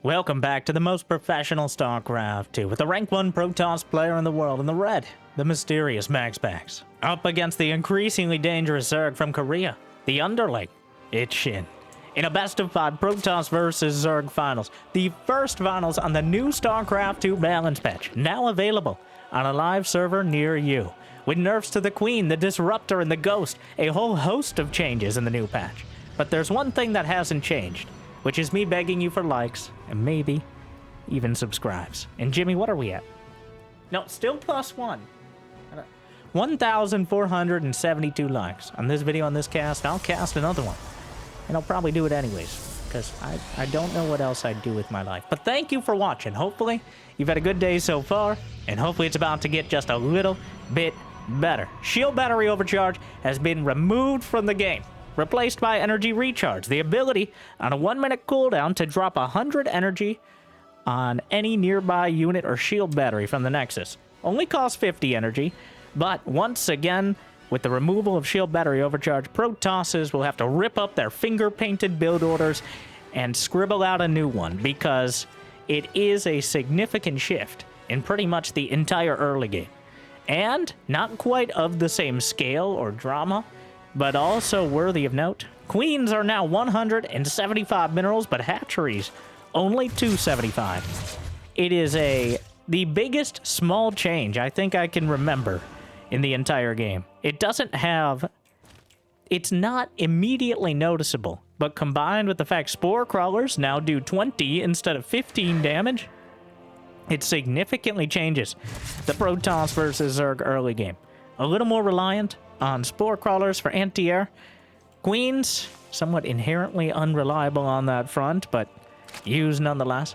Welcome back to the most professional Starcraft 2 with the rank 1 Protoss player in the world in the red, the mysterious MaxPax, up against the increasingly dangerous Zerg from Korea, the underling, it's SHIN, in a best of 5 Protoss versus Zerg finals, the first finals on the new Starcraft 2 balance patch, now available on a live server near you, with nerfs to the Queen, the Disruptor, and the Ghost, a whole host of changes in the new patch. But there's one thing that hasn't changed, which is me begging you for likes, and maybe even subscribes. And Jimmy, what are we at? No, still +1. 1,472 likes on this video, on this cast. I'll cast another one. And I'll probably do it anyways, because I don't know what else I'd do with my life. But thank you for watching. Hopefully, you've had a good day so far, and hopefully it's about to get just a little bit better. Shield battery overcharge has been removed from the game, replaced by energy recharge, the ability on a 1-minute cooldown to drop 100 energy on any nearby unit or shield battery from the Nexus. Only costs 50 energy, but once again, with the removal of shield battery overcharge, Protosses will have to rip up their finger-painted build orders and scribble out a new one, because it is a significant shift in pretty much the entire early game. And not quite of the same scale or drama, but also worthy of note, queens are now 175 minerals, but hatcheries only 275. It is the biggest small change I think I can remember in the entire game. It's not immediately noticeable, but combined with the fact spore crawlers now do 20 instead of 15 damage, it significantly changes the Protoss versus Zerg early game. A little more reliant on spore crawlers for anti-air. Queens, somewhat inherently unreliable on that front, but used nonetheless.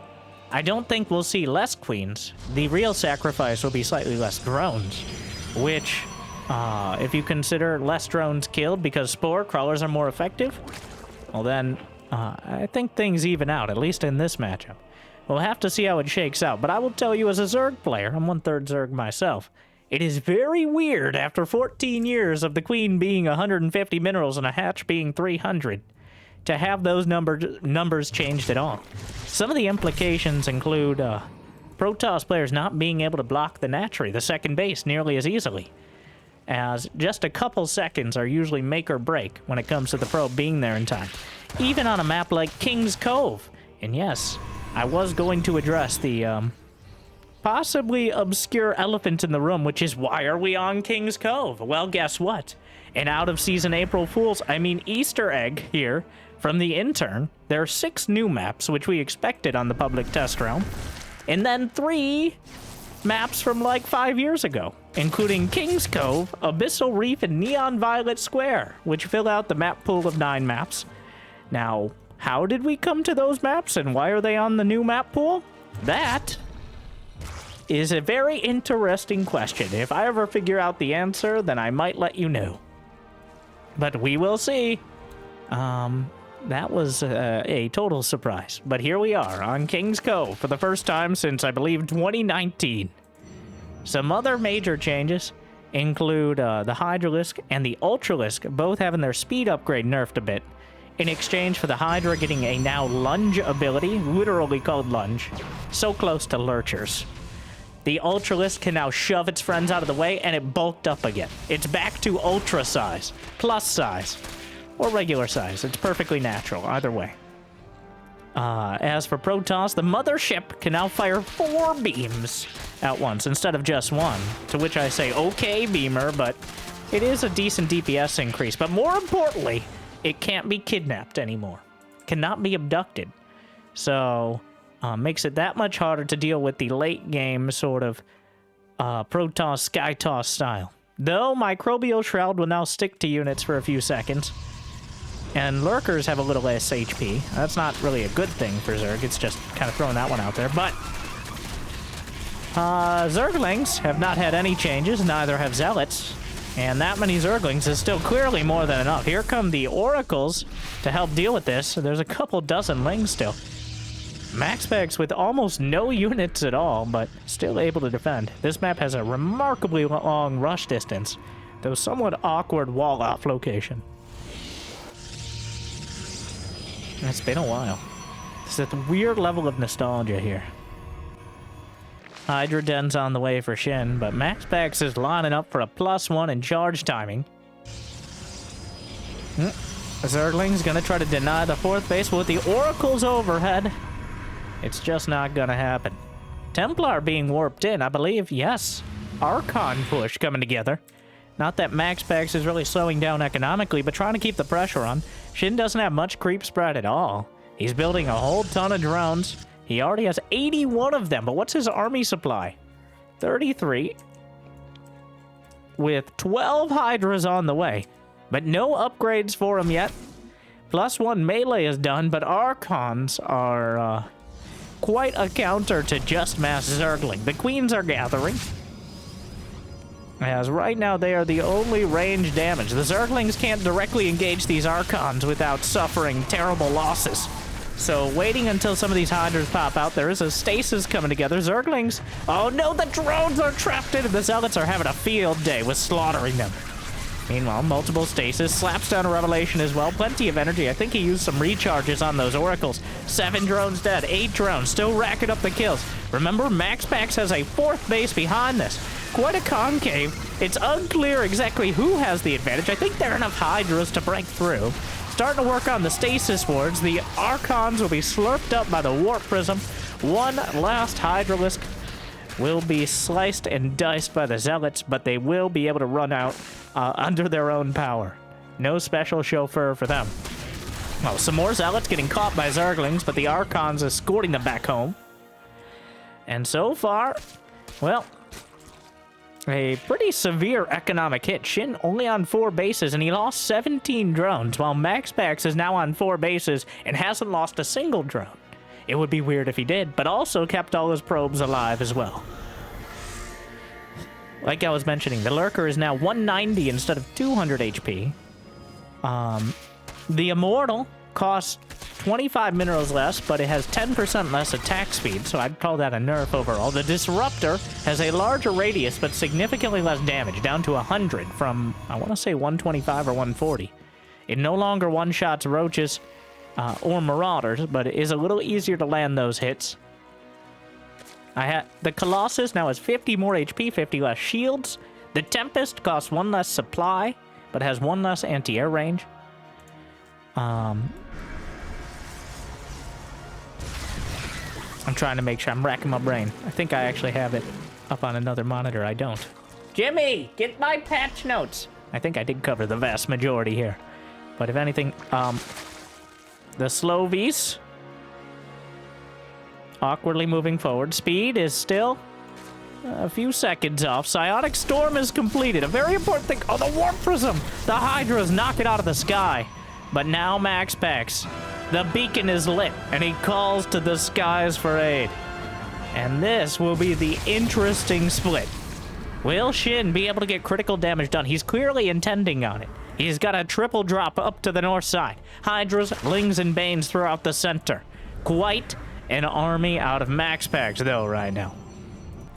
I don't think we'll see less queens. The real sacrifice will be slightly less drones, which, if you consider less drones killed because spore crawlers are more effective, well then, I think things even out, at least in this matchup. We'll have to see how it shakes out, but I will tell you as a Zerg player, I'm 1/3 Zerg myself, it is very weird after 14 years of the Queen being 150 minerals and a hatch being 300 to have those numbers changed at all. Some of the implications include Protoss players not being able to block the Natchery, the second base, nearly as easily, as just a couple seconds are usually make or break when it comes to the probe being there in time. Even on a map like King's Cove. And yes, I was going to address the possibly obscure elephant in the room, which is, why are we on King's Cove? Well, guess what? An out-of-season April Fool's, Easter egg here from the intern. There are 6 new maps, which we expected on the public test realm, and then 3 maps from like 5 years ago, including King's Cove, Abyssal Reef, and Neon Violet Square, which fill out the map pool of 9 maps. Now, how did we come to those maps, and why are they on the new map pool? That is a very interesting question. If I ever figure out the answer, then I might let you know. But we will see. That was a total surprise. But here we are on King's Cove for the first time since, I believe, 2019. Some other major changes include the Hydralisk and the Ultralisk both having their speed upgrade nerfed a bit, in exchange for the Hydra getting a now lunge ability, literally called lunge, so close to lurchers. The Ultralisk can now shove its friends out of the way, and it bulked up again. It's back to ultra size, plus size, or regular size. It's perfectly natural, either way. As for Protoss, the mothership can now fire 4 beams at once instead of just 1, to which I say, okay, Beamer, but it is a decent DPS increase. But more importantly, it can't be kidnapped anymore. Cannot be abducted. So makes it that much harder to deal with the late game sort of Protoss Sky Toss style. Though Microbial Shroud will now stick to units for a few seconds, and Lurkers have a little less HP. That's not really a good thing for Zerg, it's just kind of throwing that one out there. But Zerglings have not had any changes, neither have Zealots. And that many Zerglings is still clearly more than enough. Here come the Oracles to help deal with this. There's a couple dozen Lings still. MaxPax with almost no units at all, but still able to defend. This map has a remarkably long rush distance, though somewhat awkward wall-off location. It's been a while. It's a weird level of nostalgia here. Hydra Den's on the way for SHIN, but MaxPax is lining up for a +1 in charge timing. Zergling's gonna try to deny the 4th base, but with the Oracles overhead, it's just not gonna happen. Templar being warped in, I believe. Yes. Archon push coming together. Not that MaxPax is really slowing down economically, but trying to keep the pressure on. SHIN doesn't have much creep spread at all. He's building a whole ton of drones. He already has 81 of them, but what's his army supply? 33. With 12 Hydras on the way. But no upgrades for him yet. +1 melee is done, but Archons are quite a counter to just mass Zergling. The Queens are gathering. As right now they are the only range damage. The Zerglings can't directly engage these Archons without suffering terrible losses. So waiting until some of these Hydras pop out, there is a stasis coming together. Zerglings, oh no, the drones are trapped in, and the Zealots are having a field day with slaughtering them. Meanwhile, multiple stasis, slaps down a Revelation as well. Plenty of energy. I think he used some recharges on those Oracles. 7 drones dead, 8 drones, still racking up the kills. Remember, MaxPax has a 4th base behind this. Quite a concave. It's unclear exactly who has the advantage. I think there are enough Hydras to break through. Starting to work on the stasis wards. The Archons will be slurped up by the Warp Prism. One last Hydralisk will be sliced and diced by the Zealots, but they will be able to run out under their own power. No special chauffeur for them. Oh, some more Zealots getting caught by Zerglings, but the Archons escorting them back home. And so far, well, a pretty severe economic hit. SHIN only on 4 bases, and he lost 17 drones, while MaxPax is now on 4 bases and hasn't lost a single drone. It would be weird if he did, but also kept all his probes alive as well. Like I was mentioning, the Lurker is now 190 instead of 200 HP. The Immortal costs 25 minerals less, but it has 10% less attack speed, so I'd call that a nerf overall. The Disruptor has a larger radius, but significantly less damage, down to 100 from, I want to say 125 or 140. It no longer one-shots roaches or marauders, but it is a little easier to land those hits. The Colossus now has 50 more HP, 50 less shields. The Tempest costs 1 less supply, but has 1 less anti-air range. I'm trying to make sure I'm racking my brain. I think I actually have it up on another monitor. I don't. Jimmy, get my patch notes. I think I did cover the vast majority here. But if anything, the Slovies awkwardly moving forward. Speed is still a few seconds off. Psionic Storm is completed. A very important thing. Oh, the Warp Prism. The Hydras knock it out of the sky. But now MaxPax. The beacon is lit, and he calls to the skies for aid. And this will be the interesting split. Will SHIN be able to get critical damage done? He's clearly intending on it. He's got a triple drop up to the north side. Hydras, Lings, and Banes throughout the center. Quite an army out of MaxPax, though, right now.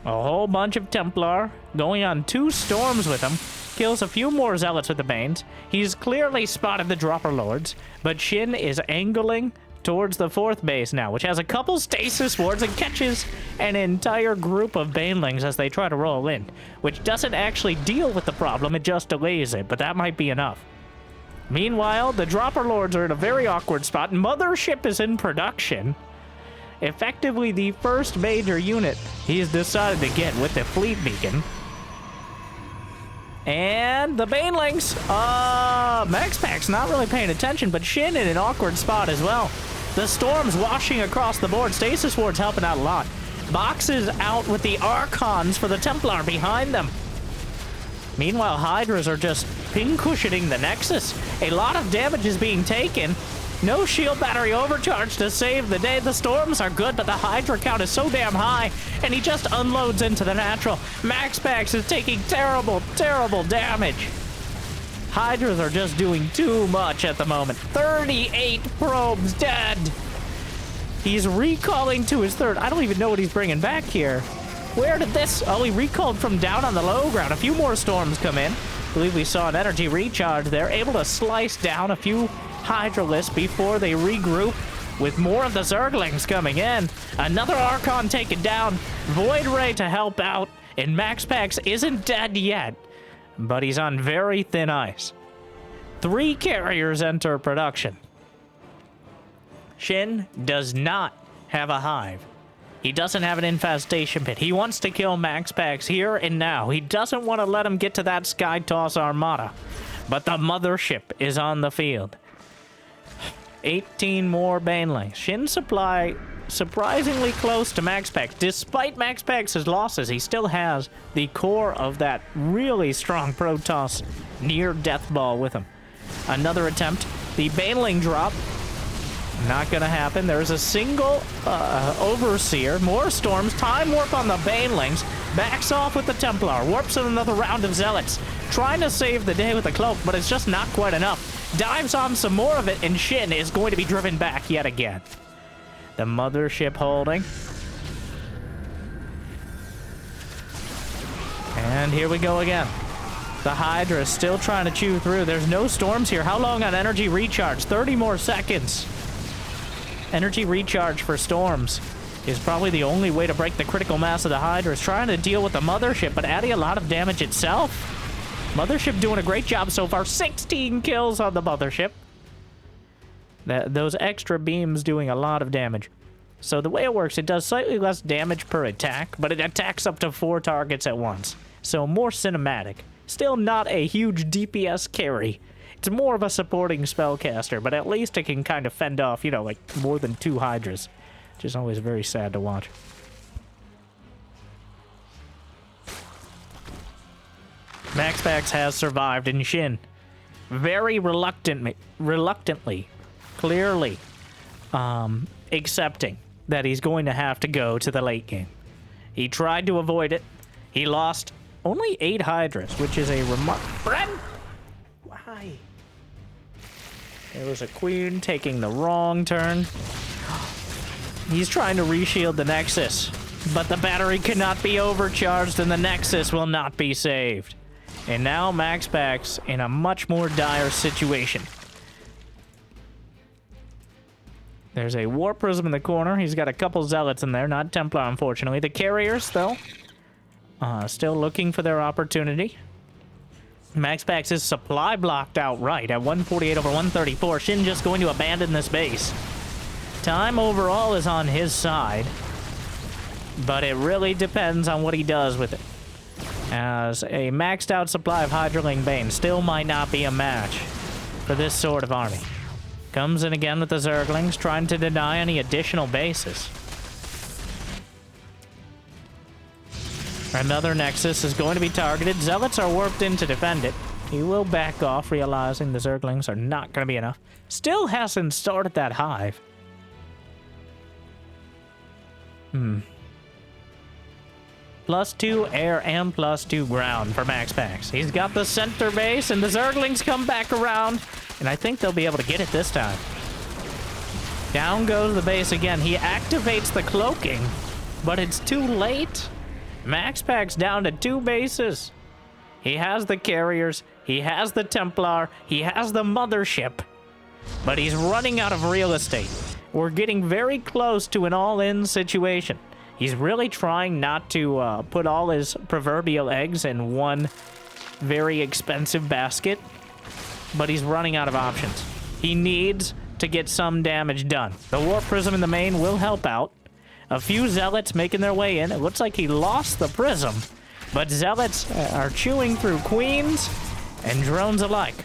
A whole bunch of Templar going on 2 storms with him. Kills a few more Zealots with the Banes. He's clearly spotted the Dropper Lords, but SHIN is angling towards the 4th base now, which has a couple stasis wards and catches an entire group of Banelings as they try to roll in, which doesn't actually deal with the problem, it just delays it, but that might be enough. Meanwhile, the Dropper Lords are in a very awkward spot. Mothership is in production. Effectively the first major unit he's decided to get with the fleet beacon. And the Banelings, MaxPax not really paying attention, but SHIN in an awkward spot as well. The storms washing across the board. Stasis wards helping out a lot. Boxes out with the Archons for the Templar behind them. Meanwhile, Hydras are just pin-cushioning the Nexus. A lot of damage is being taken. No shield battery overcharge to save the day. The storms are good, but the Hydra count is so damn high, and he just unloads into the natural. MaxPax is taking terrible, terrible damage. Hydras are just doing too much at the moment. 38 probes dead. He's recalling to his 3rd. I don't even know what he's bringing back here. Where did this? Oh, he recalled from down on the low ground. A few more storms come in. I believe we saw an energy recharge there. Able to slice down a few Hydralisks before they regroup with more of the Zerglings coming in. Another Archon taken down. Void Ray to help out. And MaxPax isn't dead yet, but he's on very thin ice. 3 carriers enter production. Shin does not have a hive. He doesn't have an infestation pit. He wants to kill MaxPax here and now. He doesn't want to let him get to that Sky Toss Armada. But the mothership is on the field. 18 more Banelings. Shin supply surprisingly close to MaxPax. Despite MaxPax's losses, he still has the core of that really strong Protoss near death ball with him. Another attempt. The Baneling drop. Not gonna happen. There's a single Overseer. More storms. Time warp on the Banelings. Backs off with the Templar. Warps in another round of Zealots. Trying to save the day with the cloak, but it's just not quite enough. Dives on some more of it, and Shin is going to be driven back yet again. The mothership holding. And here we go again. The Hydra is still trying to chew through. There's no storms here. How long on energy recharge? 30 more seconds. Energy recharge for storms is probably the only way to break the critical mass of the Hydra. Is trying to deal with the mothership, but adding a lot of damage itself. Mothership doing a great job so far. 16 kills on the mothership. Those extra beams doing a lot of damage. So the way it works, it does slightly less damage per attack, but it attacks up to 4 targets at once. So more cinematic. Still not a huge DPS carry. It's more of a supporting spellcaster, but at least it can kind of fend off, you know, like more than 2 Hydras. Which is always very sad to watch. MaxPax has survived, and Shin very reluctantly, clearly accepting that he's going to have to go to the late game. He tried to avoid it. He lost only 8 Hydras, which is a remarkable... Why? There was a queen taking the wrong turn. He's trying to reshield the Nexus, but the battery cannot be overcharged and the Nexus will not be saved. And now MaxPax in a much more dire situation. There's a War Prism in the corner. He's got a couple Zealots in there, not Templar, unfortunately. The carriers, though, still looking for their opportunity. MaxPax is supply blocked outright at 148 over 134. Shin just going to abandon this base. Time overall is on his side, but it really depends on what he does with it. As a maxed out supply of Hydraling Bane still might not be a match for this sort of army. Comes in again with the Zerglings, trying to deny any additional bases. Another Nexus is going to be targeted. Zealots are warped in to defend it. He will back off, realizing the Zerglings are not going to be enough. Still hasn't started that hive. +2 air and +2 ground for MaxPax. He's got the center base, and the Zerglings come back around, and I think they'll be able to get it this time. Down goes the base again. He activates the cloaking, but it's too late. MaxPax down to 2 bases. He has the carriers, he has the Templar, he has the mothership, but he's running out of real estate. We're getting very close to an all-in situation. He's really trying not to put all his proverbial eggs in one very expensive basket, but he's running out of options. He needs to get some damage done. The Warp Prism in the main will help out. A few Zealots making their way in. It looks like he lost the Prism, but Zealots are chewing through Queens and drones alike.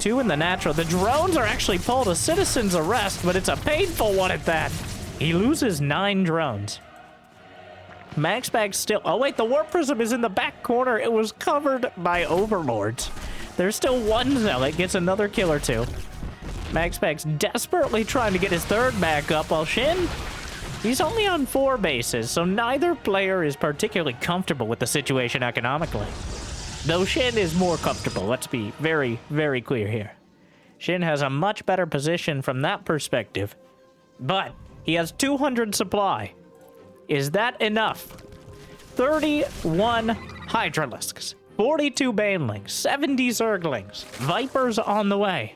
2 in the natural. The drones are actually pulled a citizen's arrest, but it's a painful one at that. He loses 9 drones. MaxPax still... Oh, wait, the Warp Prism is in the back corner. It was covered by Overlords. There's still 1 Zealot. Gets another kill or 2. MaxPax desperately trying to get his 3rd back up, while Shin... He's only on 4 bases, so neither player is particularly comfortable with the situation economically. Though Shin is more comfortable, let's be very, very clear here. Shin has a much better position from that perspective, but he has 200 supply. Is that enough? 31 Hydralisks, 42 Banelings, 70 Zerglings, Vipers on the way.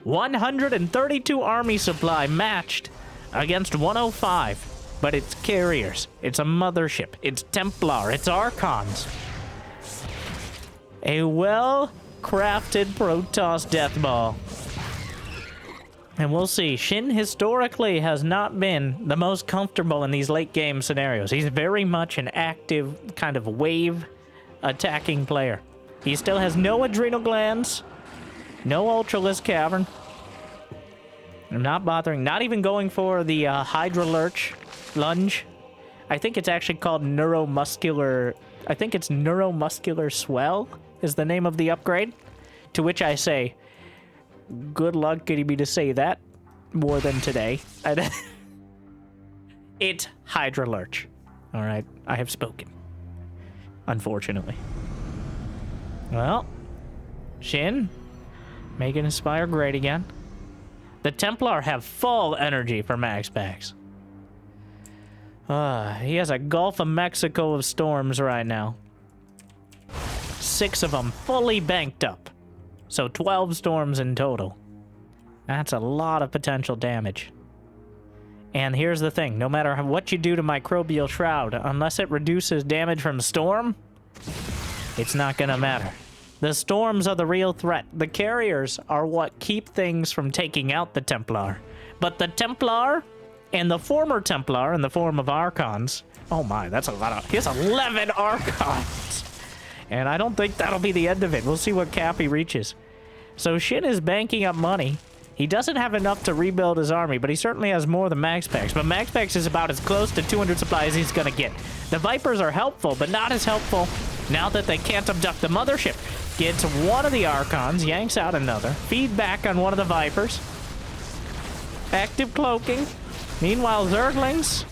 132 army supply matched against 105. But it's carriers, it's a mothership, it's Templar, it's Archons. A well-crafted Protoss death ball. And we'll see. Shin historically has not been the most comfortable in these late game scenarios. He's very much an active kind of wave attacking player. He still has no adrenal glands, no Ultralisk Cavern. I'm not bothering, not even going for the Hydra lunge. I think it's actually called neuromuscular. I think it's neuromuscular swell is the name of the upgrade. To which I say, good luck getting me to say that more than today. It's Hydra Lurch. All right, I have spoken. Unfortunately. Well, Shin making his Spire great again. The Templar have full energy for MaxPax. He has a Gulf of Mexico of storms right now. 6 of them fully banked up. So 12 storms in total. That's a lot of potential damage. And here's the thing. No matter what you do to Microbial Shroud, unless it reduces damage from storm, it's not gonna matter. The storms are the real threat. The carriers are what keep things from taking out the Templar. But the Templar and the former Templar in the form of Archons... Oh my, that's a lot of... He has 11 Archons! And I don't think that'll be the end of it. We'll see what cap he reaches. So Shin is banking up money. He doesn't have enough to rebuild his army, but he certainly has more than MaxPax. But MaxPax is about as close to 200 supplies as he's gonna get. The Vipers are helpful, but not as helpful now that they can't abduct the mothership. Gets one of the Archons, yanks out another. Feedback on one of the Vipers. Active cloaking. Meanwhile, Zerglings.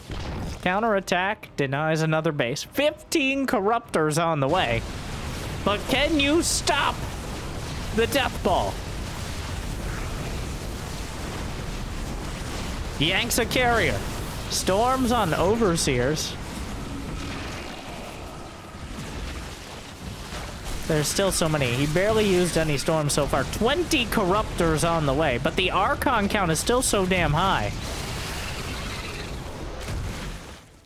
Counterattack. Denies another base. 15 Corruptors on the way. But can you stop the Death Ball? Yanks a carrier. Storms on Overseers. There's still so many. He barely used any storms so far. 20 Corruptors on the way, but the Archon count is still so damn high.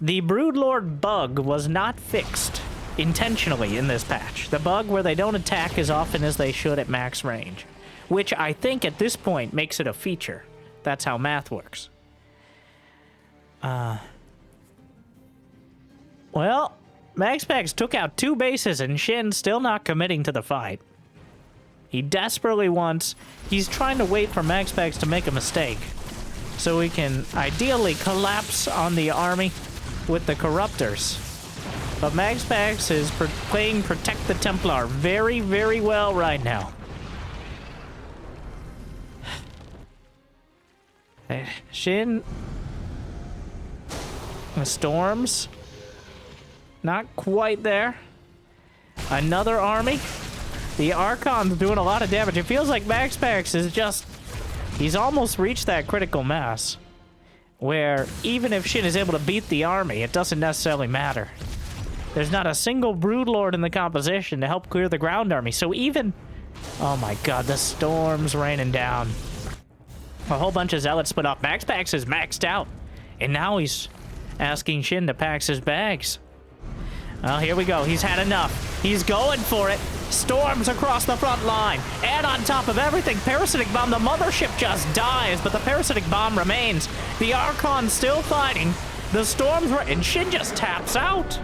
The Broodlord bug was not fixed intentionally in this patch. The bug where they don't attack as often as they should at max range, which I think at this point makes it a feature. That's how math works. Well, MaxPax took out 2 bases and Shin still not committing to the fight. He desperately wants... He's trying to wait for MaxPax to make a mistake so he can ideally collapse on the army with the Corruptors. But MaxPax is playing Protect the Templar very, very well right now. Shin... The storms... Not quite there. Another army. The Archon's doing a lot of damage. It feels like MaxPax is just... He's almost reached that critical mass. Where even if Shin is able to beat the army, it doesn't necessarily matter. There's not a single Broodlord in the composition to help clear the ground army. So even... Oh my god, the storm's raining down. A whole bunch of Zealots split off. MaxPax is maxed out. And now he's asking Shin to pack his bags. Well, here we go. He's had enough. He's going for it. Storms across the front line. And on top of everything, Parasitic Bomb. The mothership just dies, but the Parasitic Bomb remains. The Archon's still fighting. The storms were... And Shin just taps out.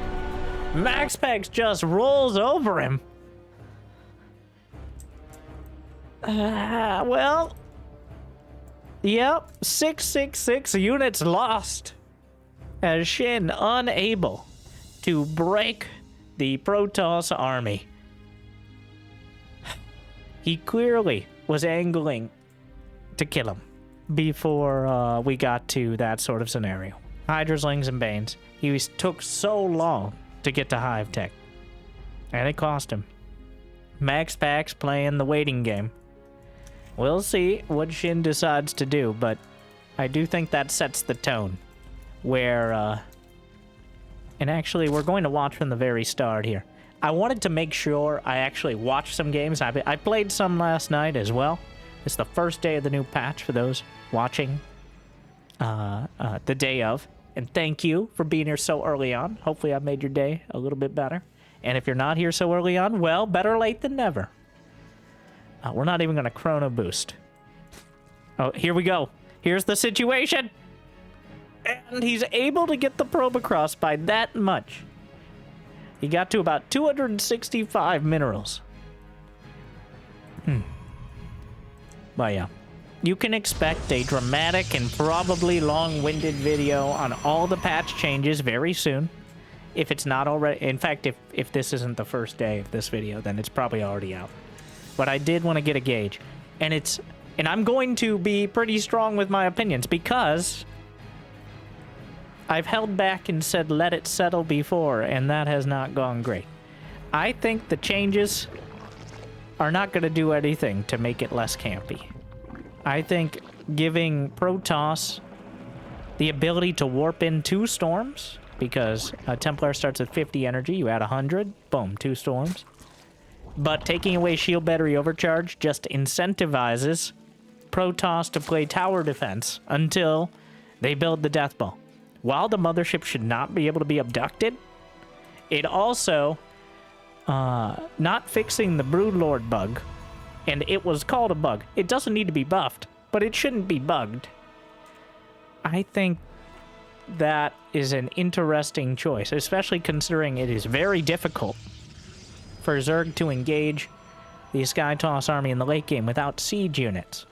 MaxPax just rolls over him. Well... Yep. 666 units lost. As Shin unable to break the Protoss army. He clearly was angling to kill him before we got to that sort of scenario. Hydraslings and Banes. He took so long to get to Hive Tech. And it cost him. MaxPax playing the waiting game. We'll see what Shin decides to do, but I do think that sets the tone. Where, and actually, we're going to watch from the very start here. I wanted to make sure I actually watched some games. I played some last night as well, It's the first day of the new patch for those watching the day of. And thank you for being here so early on. Hopefully I've made your day a little bit better. And if you're not here so early on, well, better late than never. We're not even going to chrono boost. Oh, here we go. Here's the situation. And he's able to get the probe across by that much. He got to about 265 minerals. But yeah. You can expect a dramatic and probably long-winded video on all the patch changes very soon. If it's not already... In fact, if this isn't the first day of this video, then it's probably already out. But I did want to get a gauge. And I'm going to be pretty strong with my opinions because I've held back and said let it settle before, and that has not gone great. I think the changes are not going to do anything to make it less campy. I think giving Protoss the ability to warp in 2 storms, because a Templar starts at 50 energy, you add 100, boom, 2 storms. But taking away shield battery overcharge just incentivizes Protoss to play tower defense until they build the death ball. While the mothership should not be able to be abducted, it also not fixing the Broodlord bug. And it was called a bug. It doesn't need to be buffed, but it shouldn't be bugged. I think that is an interesting choice, especially considering it is very difficult for Zerg to engage the Skytoss army in the late game without siege units.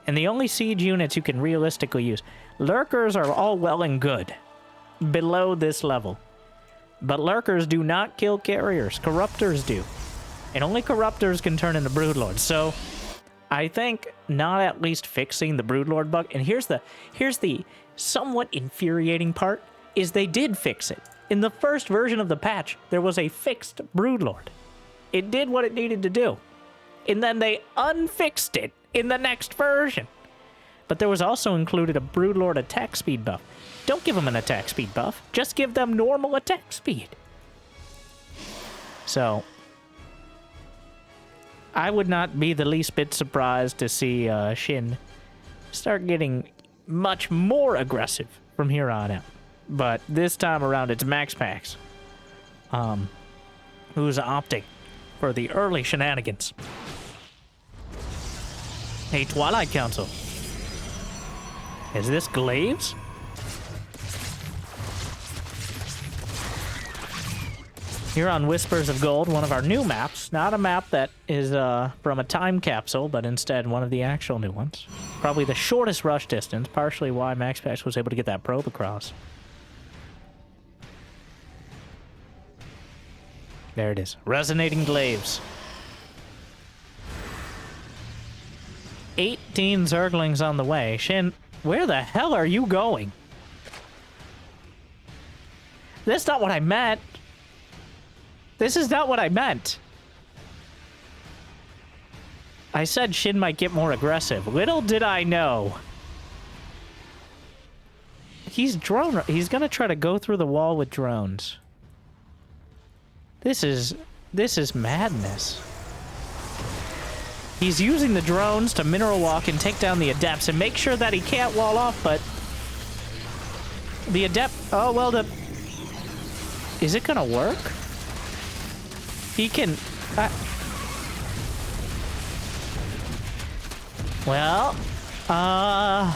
And the only siege units you can realistically use... Lurkers are all well and good below this level. But Lurkers do not kill carriers. Corruptors do. And only Corruptors can turn into Broodlords. So, I think not at least fixing the Broodlord bug. And here's the somewhat infuriating part, is they did fix it. In the first version of the patch, there was a fixed Broodlord. It did what it needed to do. And then they unfixed it in the next version. But there was also included a Broodlord attack speed buff. Don't give them an attack speed buff. Just give them normal attack speed. So... I would not be the least bit surprised to see SHIN start getting much more aggressive from here on out. But this time around, it's MaxPax who's opting for the early shenanigans. Hey, Twilight Council. Is this Glaives? Here on Whispers of Gold, one of our new maps. Not a map that is from a time capsule, but instead one of the actual new ones. Probably the shortest rush distance, partially why MaxPax was able to get that probe across. There it is. Resonating Glaives. 18 Zerglings on the way. SHIN, where the hell are you going? That's not what I meant. This is not what I meant. I said SHIN might get more aggressive. Little did I know. He's gonna try to go through the wall with drones. This is madness. He's using the drones to mineral walk and take down the adepts and make sure that he can't wall off, but the adept, oh well, is it gonna work? He can... Well... I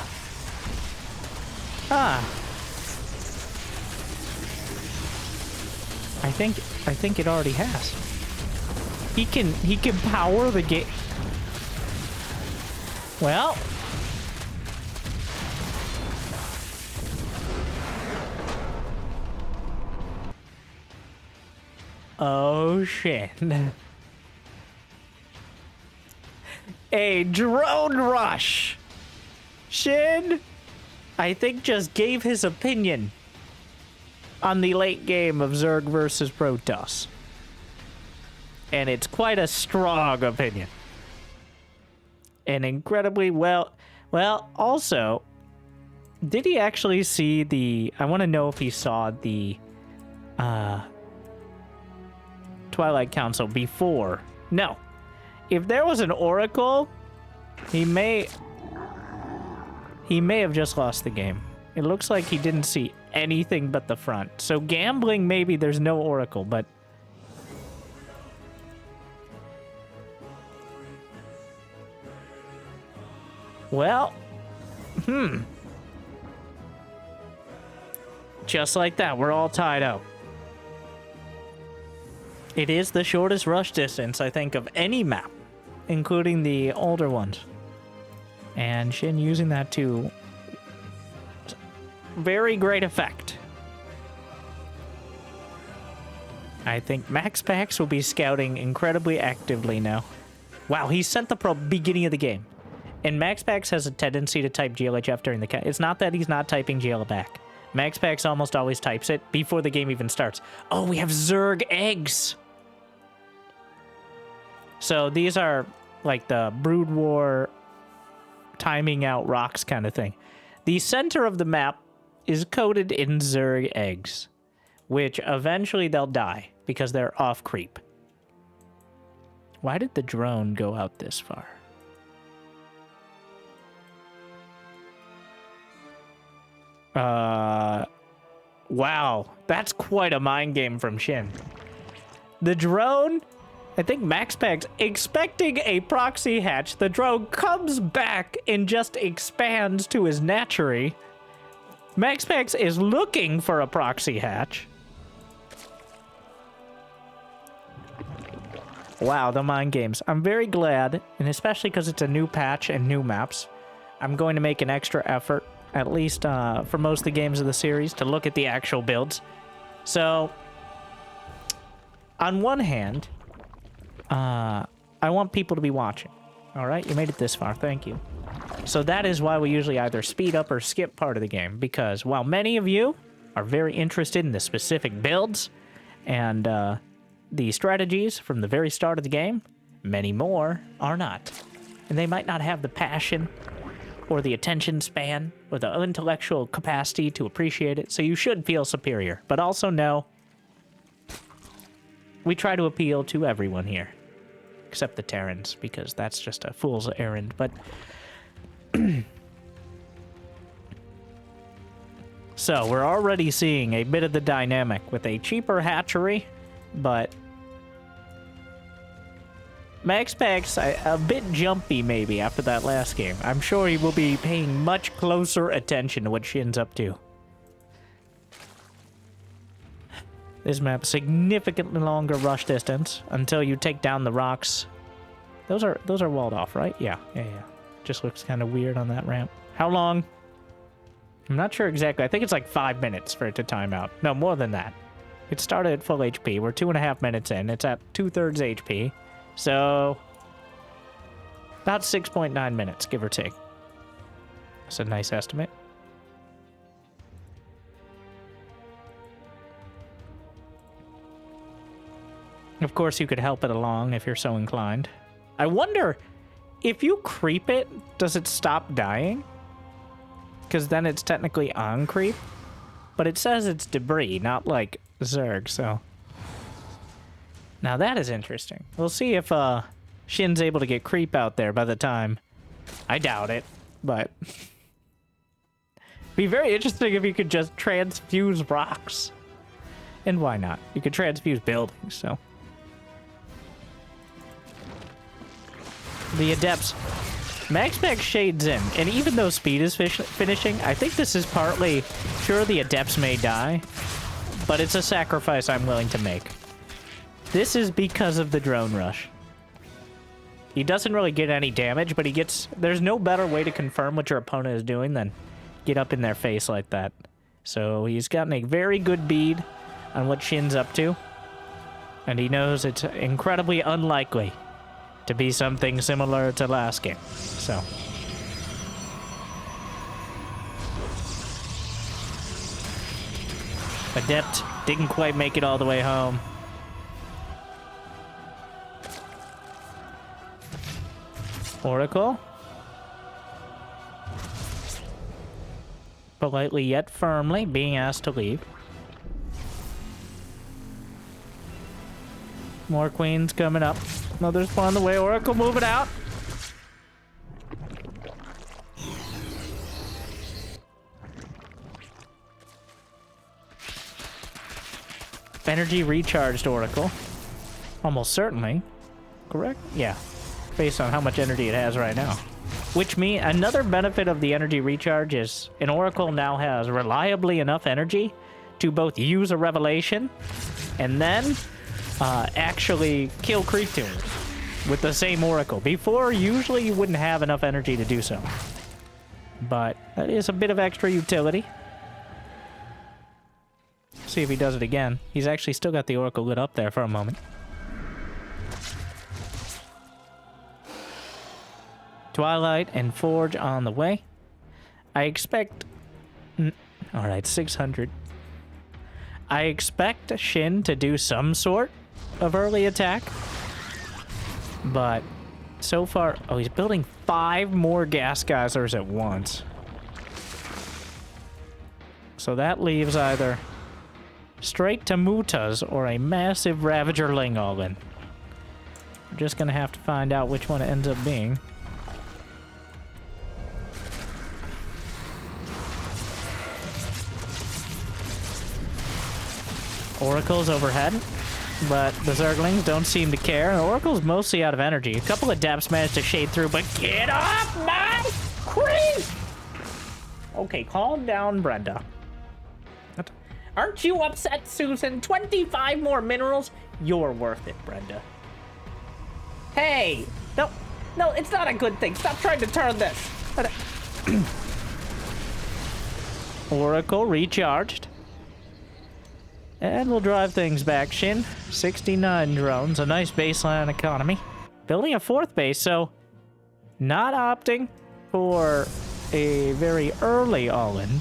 think it already has. He can power the gate. Well... Oh, shit. A drone rush. SHIN, I think, just gave his opinion on the late game of Zerg versus Protoss. And it's quite a strong opinion. And incredibly well... Well, also, did he actually see the... I want to know if he saw the... Twilight Council before. No. If there was an oracle He may have just lost the game. It looks like he didn't see anything but the front. So gambling, maybe there's no Oracle, but... Well, just like that, we're all tied up. It is the shortest rush distance, I think, of any map, including the older ones. And SHIN using that to very great effect. I think MaxPax will be scouting incredibly actively now. Wow, he sent the probe beginning of the game. And MaxPax has a tendency to type GLHF during the... It's not that he's not typing GL back. MaxPax almost always types it before the game even starts. Oh, we have Zerg eggs! So these are like the Brood War timing out rocks kind of thing. The center of the map is coated in Zerg eggs, which eventually they'll die because they're off creep. Why did the drone go out this far? Wow, that's quite a mind game from SHIN. The drone, I think MaxPax expecting a proxy hatch. The drone comes back and just expands to his natchery. MaxPax is looking for a proxy hatch. Wow, the mind games. I'm very glad, and especially because it's a new patch and new maps, I'm going to make an extra effort, at least for most of the games of the series, to look at the actual builds. So, on one hand, I want people to be watching. All right, you made it this far. Thank you. So that is why we usually either speed up or skip part of the game, because while many of you are very interested in the specific builds and the strategies from the very start of the game, many more are not. And they might not have the passion or the attention span or the intellectual capacity to appreciate it, so you should feel superior. But also know, we try to appeal to everyone here, except the Terrans, because that's just a fool's errand. But so we're already seeing a bit of the dynamic with a cheaper hatchery, but MaxPax a bit jumpy maybe after that last game. I'm sure he will be paying much closer attention to what SHIN's up to. This map, significantly longer rush distance until you take down the rocks. Those are walled off, right? Yeah. Just looks kind of weird on that ramp. How long? I'm not sure exactly. I think it's like 5 minutes for it to time out. No, more than that. It started at full HP. We're 2.5 minutes in. It's at 2/3 HP. So, about 6.9 minutes, give or take. That's a nice estimate. Of course, you could help it along if you're so inclined. I wonder, if you creep it, does it stop dying? Because then it's technically on creep. But it says it's debris, not like Zerg, so... Now that is interesting. We'll see if SHIN's able to get creep out there by the time. I doubt it, but... Be very interesting if you could just transfuse rocks. And why not? You could transfuse buildings, so... The Adepts. MaxPax shades in, and even though speed is finishing, I think this is partly... Sure, the Adepts may die, but it's a sacrifice I'm willing to make. This is because of the drone rush. He doesn't really get any damage, but he gets... There's no better way to confirm what your opponent is doing than get up in their face like that. So he's gotten a very good bead on what SHIN's up to. And he knows it's incredibly unlikely to be something similar to last game. So... Adept didn't quite make it all the way home. Oracle. Politely yet firmly being asked to leave. More queens coming up. Another's on the way. Oracle moving out. Energy recharged Oracle. Almost certainly. Correct? Yeah. Based on how much energy it has right now. Which means another benefit of the energy recharge is an Oracle now has reliably enough energy to both use a revelation and then actually kill creep tumors with the same Oracle. Before, usually you wouldn't have enough energy to do so. But that is a bit of extra utility. See if he does it again. He's actually still got the Oracle lit up there for a moment. Twilight and Forge on the way. I expect... Alright, 600. I expect SHIN to do some sort of early attack. But so far... Oh, he's building 5 more gas geysers at once. So that leaves either straight to Mutas or a massive Ravager-ling all-in. We're just gonna have to find out which one it ends up being. Oracle's overhead, but the Zerglings don't seem to care. And Oracle's mostly out of energy. A couple of Depths managed to shade through, but get off my creep! Okay, calm down, Brenda. What? Aren't you upset, Susan? 25 more minerals? You're worth it, Brenda. Hey! No, it's not a good thing. Stop trying to turn this. Oracle recharged. And we'll drive things back. SHIN, 69 drones, a nice baseline economy. Building a 4th base, so not opting for a very early all-in.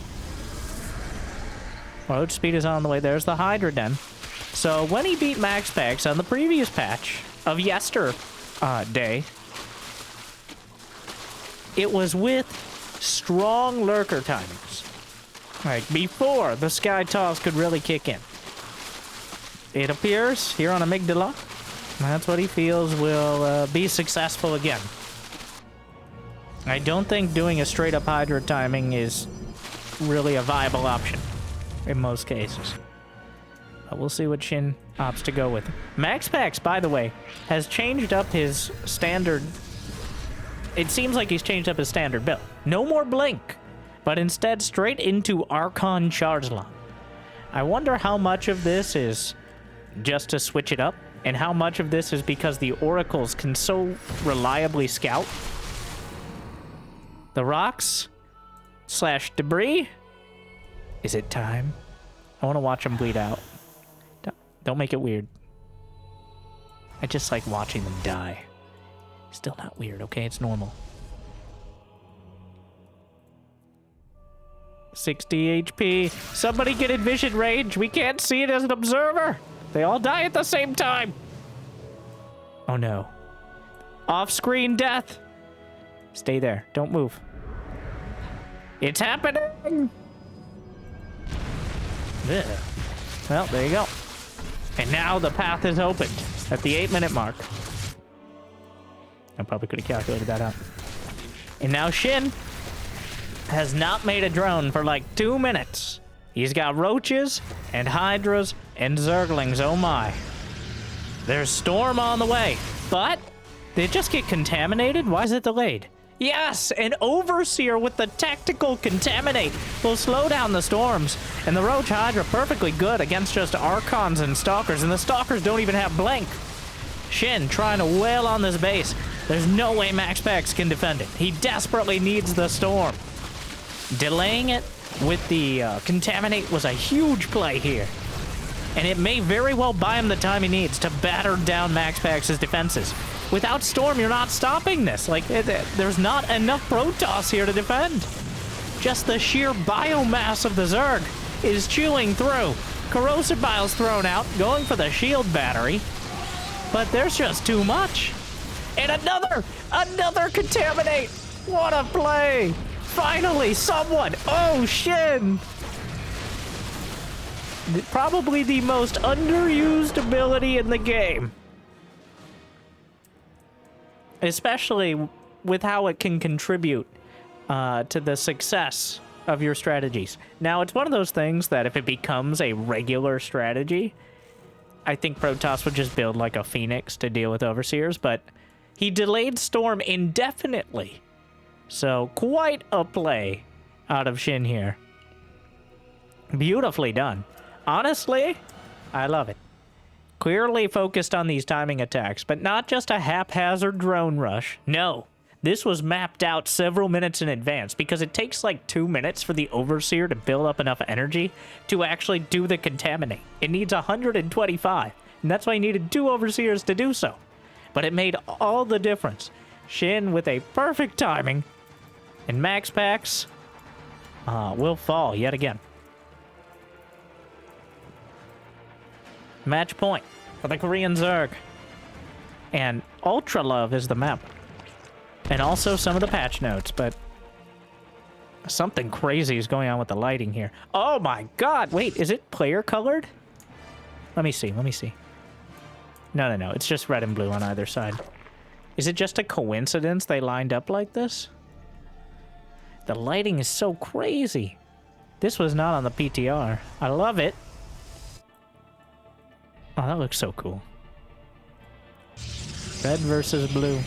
Road speed is on the way. There's the Hydra Den. So when he beat MaxPax on the previous patch of yesterday, it was with strong lurker timings. Like before the Sky Toss could really kick in. It appears here on Amygdala, that's what he feels will be successful again. I don't think doing a straight-up Hydra timing is really a viable option in most cases. But we'll see what SHIN opts to go with. MaxPax, by the way, has changed up his standard... It seems like he's changed up his standard build. No more Blink, but instead straight into Archon Chargelot. I wonder how much of this is just to switch it up, and how much of this is because the Oracles can so reliably scout. The rocks / debris. Is it time? I want to watch them bleed out. Don't make it weird. I just like watching them die. Still not weird, okay? It's normal. 60 HP. Somebody get in vision range. We can't see it as an observer. They all die at the same time. Oh no. Off-screen death. Stay there. Don't move. It's happening. Yeah. Well, there you go. And now the path is opened at the 8-minute mark. I probably could have calculated that out. And now SHIN has not made a drone for like 2 minutes. He's got roaches and hydras and zerglings, oh my. There's storm on the way, but did it just get contaminated? Why is it delayed? Yes, an overseer with the tactical contaminate will slow down the storms, and the roach hydra perfectly good against just archons and stalkers, and the stalkers don't even have blink. SHIN trying to wail on this base. There's no way MaxPax can defend it. He desperately needs the storm. Delaying it with the contaminate was a huge play here. And it may very well buy him the time he needs to batter down MaxPax's defenses. Without storm, you're not stopping this. Like, there's not enough Protoss here to defend. Just the sheer biomass of the Zerg is chewing through. Corrosive Bile's thrown out, going for the shield battery. But there's just too much. And another contaminate. What a play. Finally, someone. Oh, SHIN. Probably the most underused ability in the game. Especially with how it can contribute to the success of your strategies. Now, it's one of those things that if it becomes a regular strategy, I think Protoss would just build like a Phoenix to deal with Overseers, but he delayed Storm indefinitely. So quite a play out of SHIN here. Beautifully done. Honestly, I love it. Clearly focused on these timing attacks, but not just a haphazard drone rush. No, this was mapped out several minutes in advance because it takes like 2 minutes for the Overseer to build up enough energy to actually do the Contaminate. It needs 125, and that's why you needed 2 Overseers to do so. But it made all the difference. SHIN with a perfect timing, and MaxPax will fall yet again. Match point for the Korean Zerg. And Ultra Love is the map. And also some of the patch notes, but something crazy is going on with the lighting here. Oh my god! Wait, is it player colored? Let me see, let me see. No, it's just red and blue on either side. Is it just a coincidence they lined up like this? The lighting is so crazy. This was not on the PTR. I love it. Oh, that looks so cool. Red versus blue.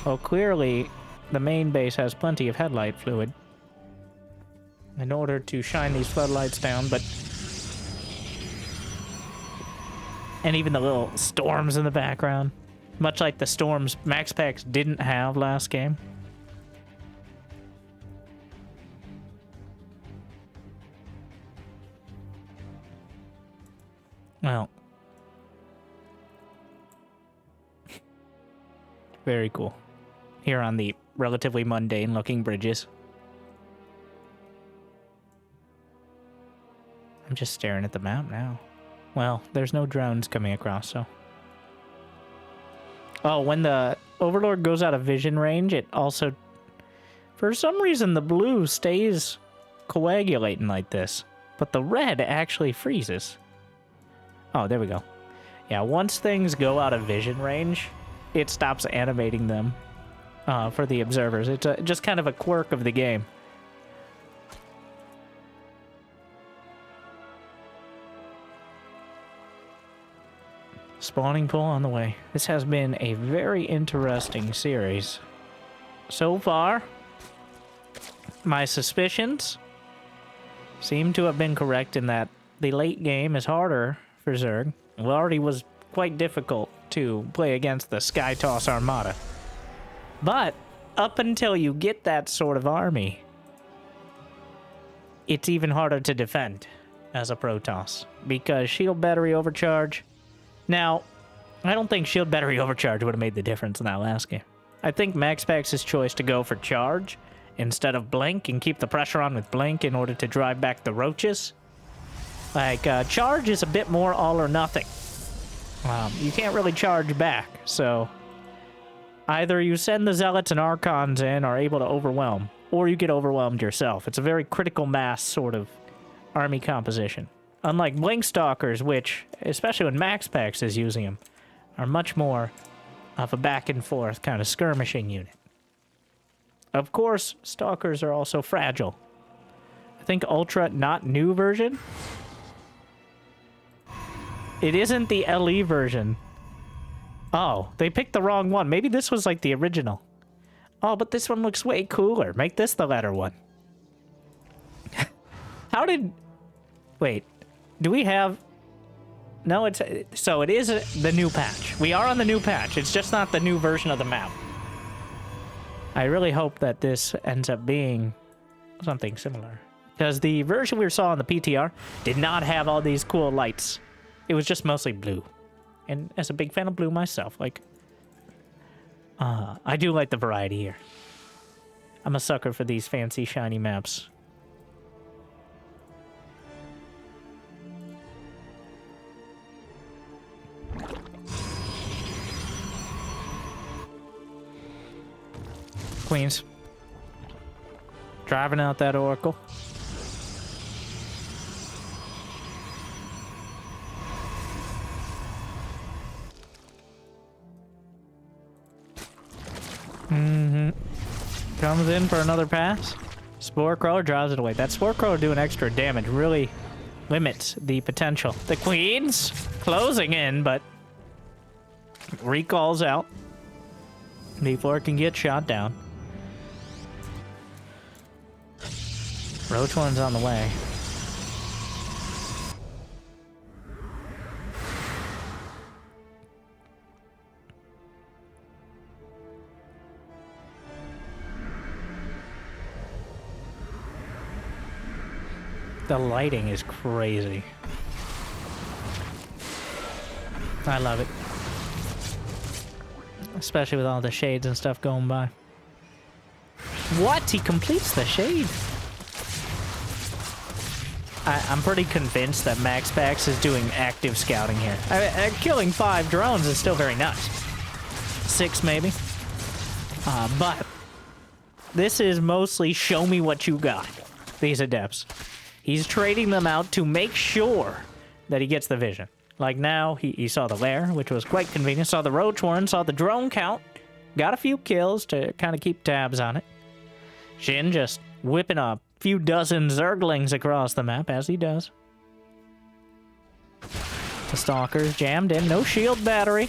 Well, clearly, the main base has plenty of headlight fluid in order to shine these floodlights down, but... And even the little storms in the background. Much like the storms MaxPax didn't have last game. Well... Very cool. Here on the relatively mundane looking bridges. I'm just staring at the map now. Well, there's no drones coming across, so... Oh, when the Overlord goes out of vision range, it also... For some reason, the blue stays coagulating like this, but the red actually freezes. Oh, there we go. Yeah, once things go out of vision range, it stops animating them for the observers. It's just kind of a quirk of the game. Spawning pool on the way. This has been a very interesting series. So far, my suspicions seem to have been correct in that the late game is harder for Zerg. It already was quite difficult to play against the Skytoss Armada. But up until you get that sort of army, it's even harder to defend as a Protoss because shield battery overcharge. Now, I don't think shield battery overcharge would have made the difference in that last game. I think MaxPax's choice to go for charge instead of blink and keep the pressure on with blink in order to drive back the roaches. Like, charge is a bit more all or nothing. You can't really charge back, so either you send the Zealots and Archons in are able to overwhelm, or you get overwhelmed yourself. It's a very critical mass sort of army composition. Unlike Blink Stalkers, which, especially when MaxPax is using them, are much more of a back-and-forth kind of skirmishing unit. Of course, Stalkers are also fragile. I think Ultra, not new version. It isn't the LE version. Oh, they picked the wrong one. Maybe this was like the original. Oh, but this one looks way cooler. Make this the latter one. How did... Wait. Do we have... No, it's... So it is the new patch. We are on the new patch. It's just not the new version of the map. I really hope that this ends up being something similar. Because the version we saw on the PTR did not have all these cool lights. It was just mostly blue. And as a big fan of blue myself, like... I do like the variety here. I'm a sucker for these fancy, shiny maps. Queens. Driving out that Oracle. Comes in for another pass. Spore Crawler drives it away. That Spore Crawler doing extra damage really limits the potential. The Queen's closing in, but recalls out before it can get shot down. Roach one's on the way. The lighting is crazy. I love it. Especially with all the shades and stuff going by. What? He completes the shade? I'm pretty convinced that MaxPax is doing active scouting here. Killing 5 drones is still very nuts. 6 maybe. But this is mostly show me what you got. These adepts. He's trading them out to make sure that he gets the vision. Like now, he saw the lair, which was quite convenient. Saw the roach warren, saw the drone count. Got a few kills to kind of keep tabs on it. Shin just whipping a few dozen Zerglings across the map, as he does. The Stalkers jammed in. No shield battery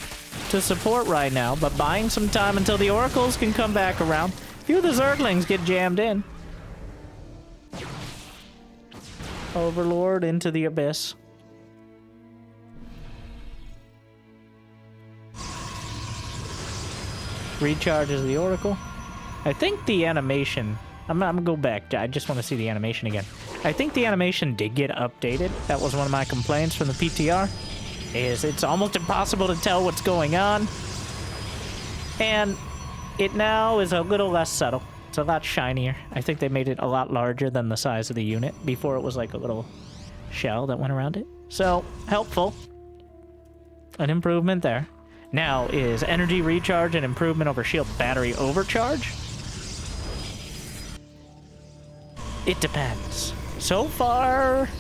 to support right now, but buying some time until the Oracles can come back around. A few of the Zerglings get jammed in. Overlord into the abyss. Recharges the Oracle. I think the animation... I'm gonna go back. I just want to see the animation again. I think the animation did get updated. That was one of my complaints from the PTR. Is it's almost impossible to tell what's going on. And it now is a little less subtle. It's a lot shinier. I think they made it a lot larger than the size of the unit. Before it was like a little shell that went around it. So, helpful. An improvement there. Now, is energy recharge an improvement over shield battery overcharge? It depends. So far,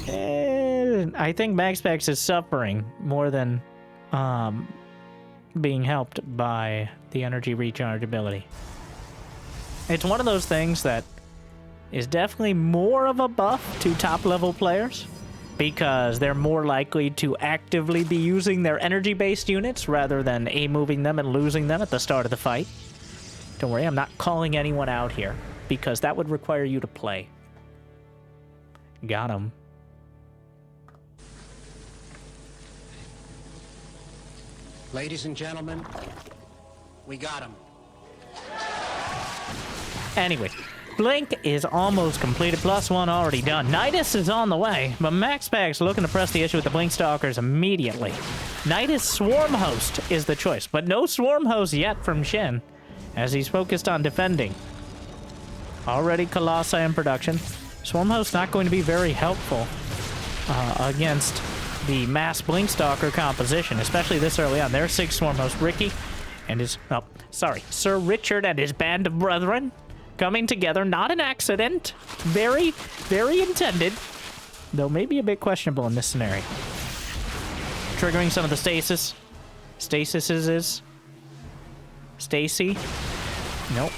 I think MaxPax is suffering more than being helped by the energy recharge ability. It's one of those things that is definitely more of a buff to top-level players because they're more likely to actively be using their energy-based units rather than A-moving them and losing them at the start of the fight. Don't worry, I'm not calling anyone out here because that would require you to play. Got him. Ladies and gentlemen, we got him. Anyway, Blink is almost completed, +1 already done. Nidus is on the way, but MaxPax looking to press the issue with the Blink Stalkers immediately. Nidus Swarm Host is the choice, but no Swarm Host yet from Shin, as he's focused on defending. Already Colossi in production. Swarm Host not going to be very helpful against the mass Blink Stalker composition, especially this early on. There's 6 Swarm Host. Ricky and his... Oh, sorry. Sir Richard and his band of brethren coming together. Not an accident. Very, very intended. Though maybe a bit questionable in this scenario. Triggering some of the stasis. Stasises is... Stacy? Nope.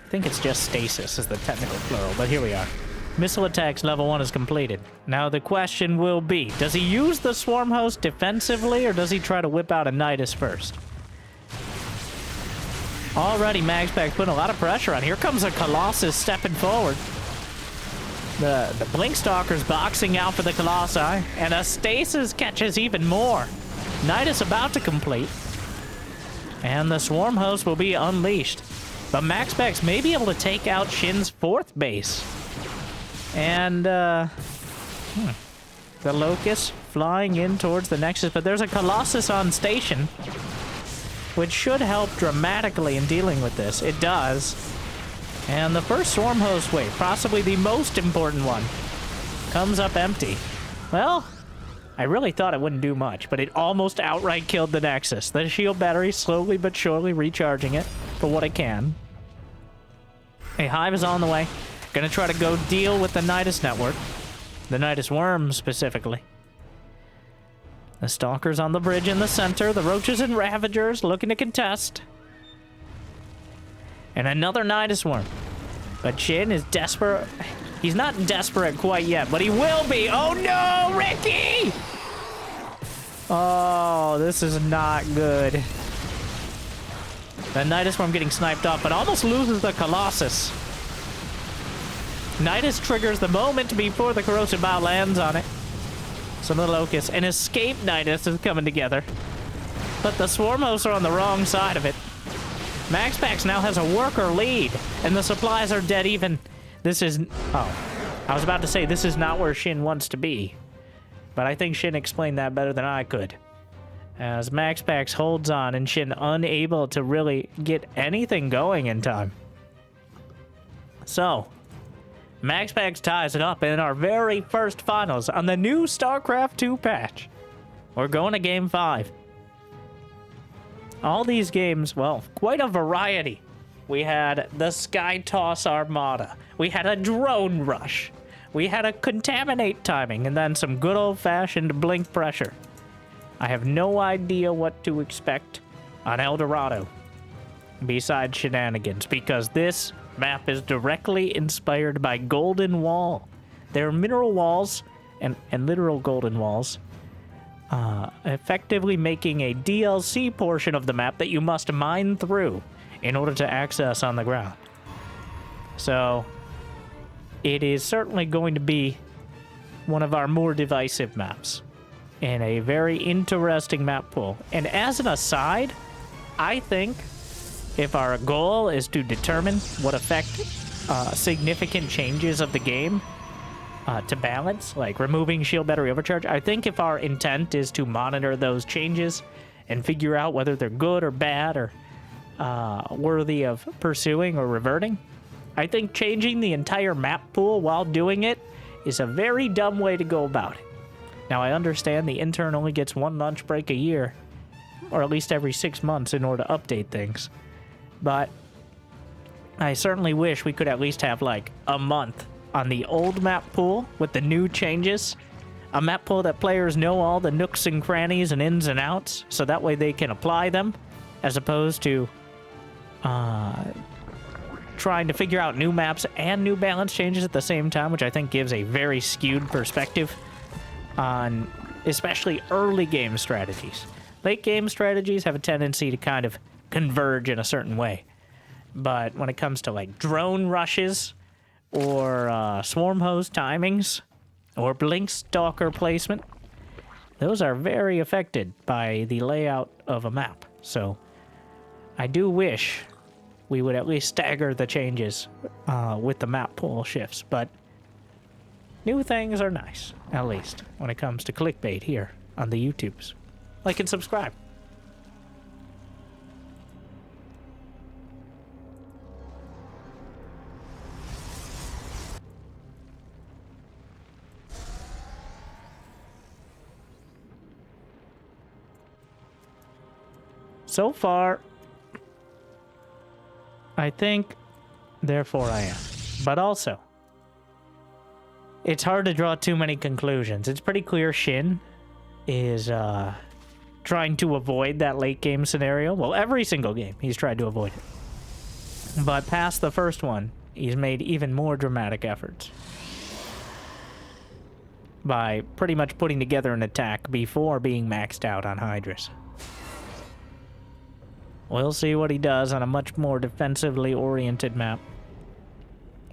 I think it's just stasis is the technical plural, but here we are. Missile attacks level 1 is completed. Now the question will be, does he use the Swarm Host defensively, or does he try to whip out a Nidus first? Already MaxPax putting a lot of pressure on. Here comes a Colossus stepping forward. The Blink Stalker's boxing out for the Colossi, and a Stasis catches even more. Nidus about to complete. And the Swarm Host will be unleashed. But MaxPax may be able to take out Shin's 4th base. And, the Locust flying in towards the Nexus, but there's a Colossus on station, which should help dramatically in dealing with this. It does. And the first Swarm Host wave, possibly the most important one, comes up empty. Well, I really thought it wouldn't do much, but it almost outright killed the Nexus. The shield battery slowly but surely recharging it for what it can. A Hive is on the way. Gonna try to go deal with the Nidus network. The Nidus worm, specifically. The Stalkers on the bridge in the center. The Roaches and Ravagers looking to contest. And another Nidus worm. But Shin is desperate. He's not desperate quite yet, but he will be. Oh no, Ricky! Oh, this is not good. The Nidus from getting sniped off, but almost loses the Colossus. Nidus triggers the moment before the corrosive bow lands on it. So the Locust and Escape Nidus is coming together. But the Swarm hosts are on the wrong side of it. MaxPax now has a worker lead, and the supplies are dead even. This is... Oh. I was about to say, this is not where SHIN wants to be. But I think SHIN explained that better than I could. As MaxPax holds on, and SHIN unable to really get anything going in time. So... MaxPax ties it up in our very first finals on the new Starcraft 2 patch. We're going to Game 5. All these games, well, quite a variety. We had the Sky Toss Armada. We had a Drone Rush. We had a Contaminate timing, and then some good old-fashioned blink pressure. I have no idea what to expect on El Dorado, besides shenanigans, because this map is directly inspired by Golden Wall. There are mineral walls and literal golden walls, effectively making a DLC portion of the map that you must mine through in order to access on the ground. So it is certainly going to be one of our more divisive maps and a very interesting map pool. And as an aside, I think if our goal is to determine what effect significant changes of the game to balance, like removing shield battery overcharge, I think if our intent is to monitor those changes and figure out whether they're good or bad or worthy of pursuing or reverting, I think changing the entire map pool while doing it is a very dumb way to go about it. Now, I understand the intern only gets one lunch break a year, or at least every 6 months in order to update things. But I certainly wish we could at least have like a month on the old map pool with the new changes. A map pool that players know all the nooks and crannies and ins and outs, so that way they can apply them, as opposed to trying to figure out new maps and new balance changes at the same time, which I think gives a very skewed perspective on especially early game strategies. Late game strategies have a tendency to kind of converge in a certain way. But when it comes to like drone rushes or swarm hose timings or blink stalker placement, those are very affected by the layout of a map. So I do wish we would at least stagger the changes with the map pool shifts, but new things are nice, at least when it comes to clickbait here on the YouTubes. Like and subscribe. So far, I think, therefore I am. But also, it's hard to draw too many conclusions. It's pretty clear SHIN is trying to avoid that late game scenario. Well, every single game he's tried to avoid it. But past the first one, he's made even more dramatic efforts by pretty much putting together an attack before being maxed out on Hydras. We'll see what he does on a much more defensively oriented map.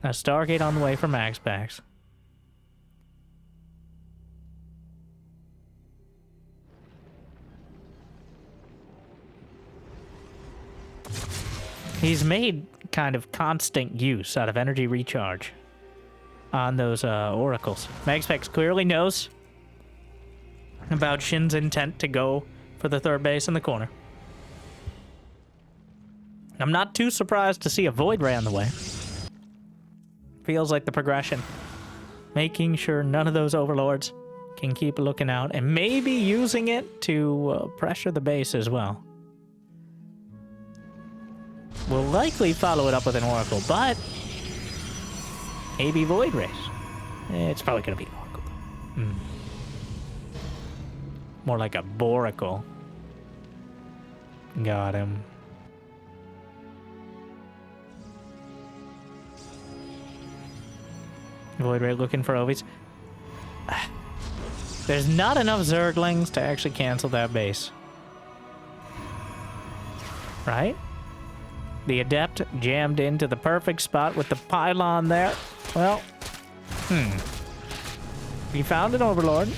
A Stargate on the way for MaxPax. He's made kind of constant use out of energy recharge on those oracles. MaxPax clearly knows about SHIN's intent to go for the third base in the corner. I'm not too surprised to see a Void Ray on the way. Feels like the progression. Making sure none of those overlords can keep looking out, and maybe using it to pressure the base as well. We'll likely follow it up with an Oracle, but maybe Void Rays. It's probably going to be an Oracle. More like a Boracle. Got him. Void Ray looking for Ovies. There's not enough Zerglings to actually cancel that base. Right? The Adept jammed into the perfect spot with the pylon there. Well, we found an Overlord.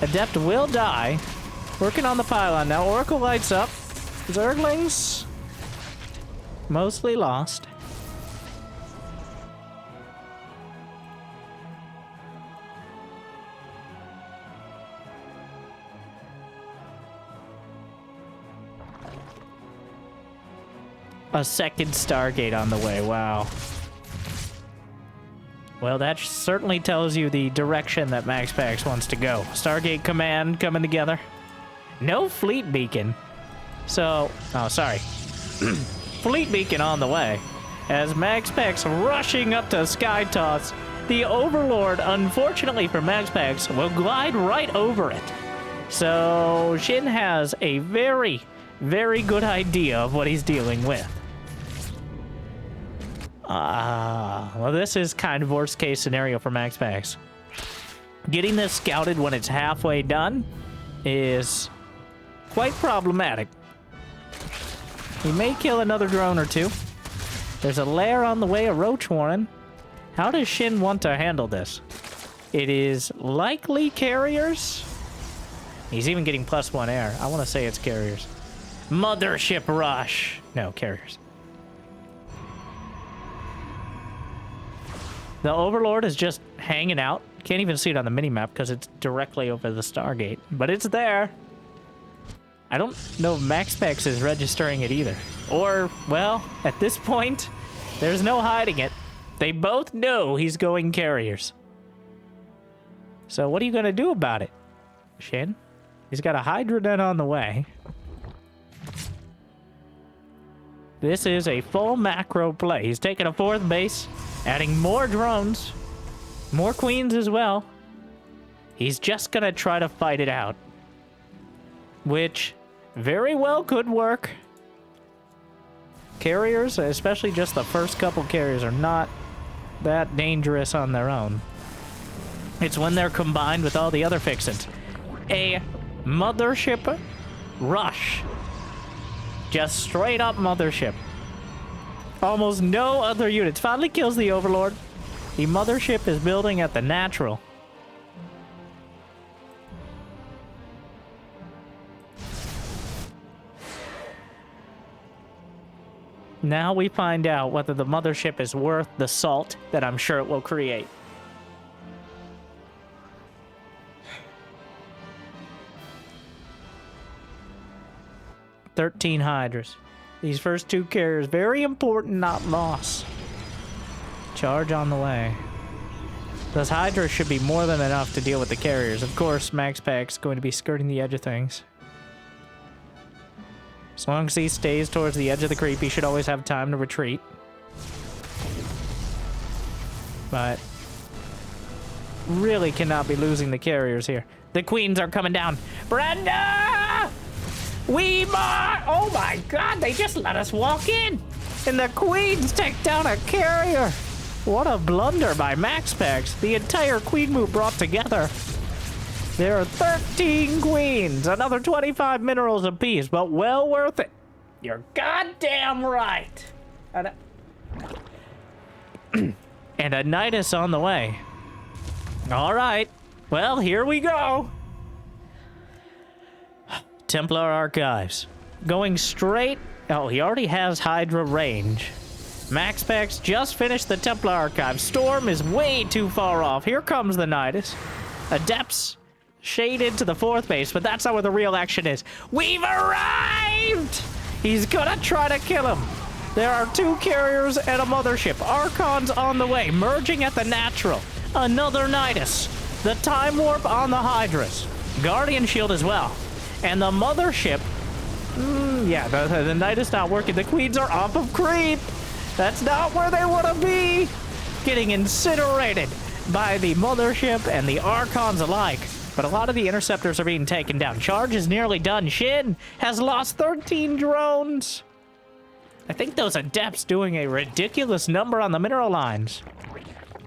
Adept will die. Working on the pylon now. Oracle lights up. Zerglings mostly lost. A second Stargate on the way, wow. Well, that certainly tells you the direction that MaxPax wants to go. Stargate Command coming together. No Fleet Beacon. So, oh, sorry. Fleet Beacon on the way. As MaxPax rushing up to Sky Toss, the Overlord, unfortunately for MaxPax, will glide right over it. So, SHIN has a very, very good idea of what he's dealing with. Well, this is kind of worst case scenario for MaxPax. Getting this scouted when it's halfway done is quite problematic. He may kill another drone or two. There's a lair on the way, a Roach Warren. How does SHIN want to handle this? It is likely carriers. He's even getting +1 air. I want to say it's carriers. Mothership rush. No, carriers. The Overlord is just hanging out. Can't even see it on the minimap because it's directly over the Stargate. But it's there. I don't know if MaxPax is registering it either. Or, well, at this point, there's no hiding it. They both know he's going carriers. So what are you going to do about it, SHIN? He's got a Hydra Den on the way. This is a full macro play. He's taking a 4th base. Adding more drones. More queens as well. He's just gonna try to fight it out. Which very well could work. Carriers, especially just the first couple carriers, are not that dangerous on their own. It's when they're combined with all the other fixins. A mothership rush. Just straight up mothership. Almost no other units. Finally kills the Overlord. The mothership is building at the natural. Now we find out whether the mothership is worth the salt that I'm sure it will create. "13 Hydras. These first 2 carriers, very important, not loss. Charge on the way. Those Hydras should be more than enough to deal with the carriers. Of course, MaxPax going to be skirting the edge of things. As long as he stays towards the edge of the creep, he should always have time to retreat. But really cannot be losing the carriers here. The queens are coming down. Brenda! Oh my god, they just let us walk in! And the queens take down a carrier! What a blunder by MaxPax. The entire queen move brought together. There are 13 queens, another 25 minerals apiece, but well worth it. You're goddamn right. And a Nidus on the way. All right, well, here we go. Templar Archives. Going straight... Oh, he already has Hydra range. MaxPax just finished the Templar Archive. Storm is way too far off. Here comes the Nidus. Adepts shaded to the 4th base, but that's not where the real action is. We've arrived! He's gonna try to kill him. There are 2 carriers and a mothership. Archon's on the way, merging at the natural. Another Nidus. The Time Warp on the Hydras. Guardian Shield as well. And the mothership, yeah, the Nidus not working. The queens are off of creep. That's not where they want to be. Getting incinerated by the mothership and the Archons alike. But a lot of the interceptors are being taken down. Charge is nearly done. SHIN has lost 13 drones. I think those adepts doing a ridiculous number on the mineral lines.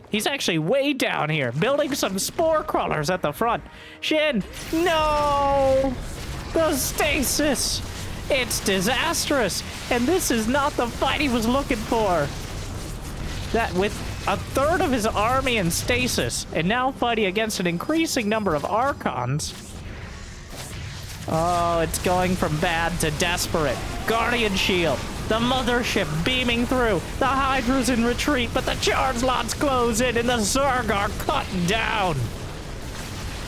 He's actually way down here, building some spore crawlers at the front. Shin, no! The stasis! It's disastrous, and this is not the fight he was looking for. That with a third of his army in stasis, and now fighting against an increasing number of Archons. Oh, it's going from bad to desperate. Guardian Shield, the mothership beaming through, the Hydra's in retreat, but the charge lots close in, and the Zerg are cut down.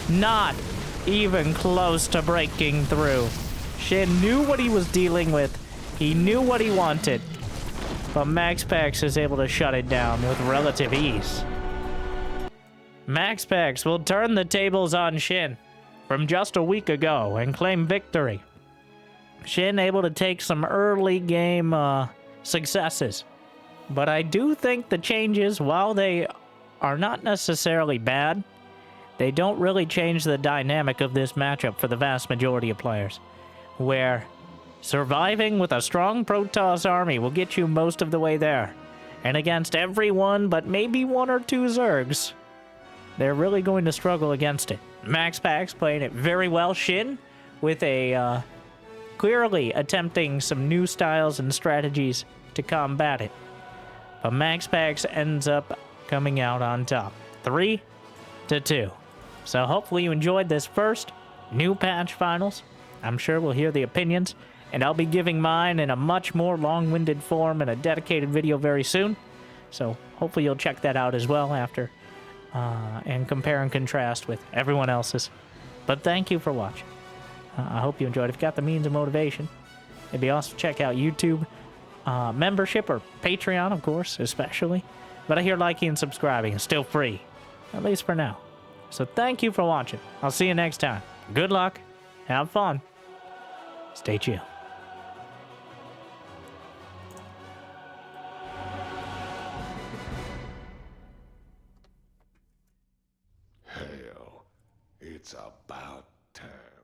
Not even close to breaking through. Shin knew what he was dealing with. He knew what he wanted. But MaxPax is able to shut it down with relative ease. MaxPax will turn the tables on Shin from just a week ago and claim victory. Shin able to take some early game successes. But I do think the changes, while they are not necessarily bad, they don't really change the dynamic of this matchup for the vast majority of players. Where surviving with a strong Protoss army will get you most of the way there. And against everyone but maybe one or two Zergs, they're really going to struggle against it. MaxPax playing it very well. Shin with a clearly attempting some new styles and strategies to combat it. But MaxPax ends up coming out on top. 3-2. So hopefully you enjoyed this first new patch finals. I'm sure we'll hear the opinions, and I'll be giving mine in a much more long-winded form in a dedicated video very soon. So hopefully you'll check that out as well after, and compare and contrast with everyone else's. But thank you for watching. I hope you enjoyed. If you got the means of motivation, it'd be awesome to check out YouTube membership or Patreon, of course, especially. But I hear liking and subscribing is still free, at least for now. So thank you for watching. I'll see you next time. Good luck. Have fun. Stay chill. Hell, it's about time.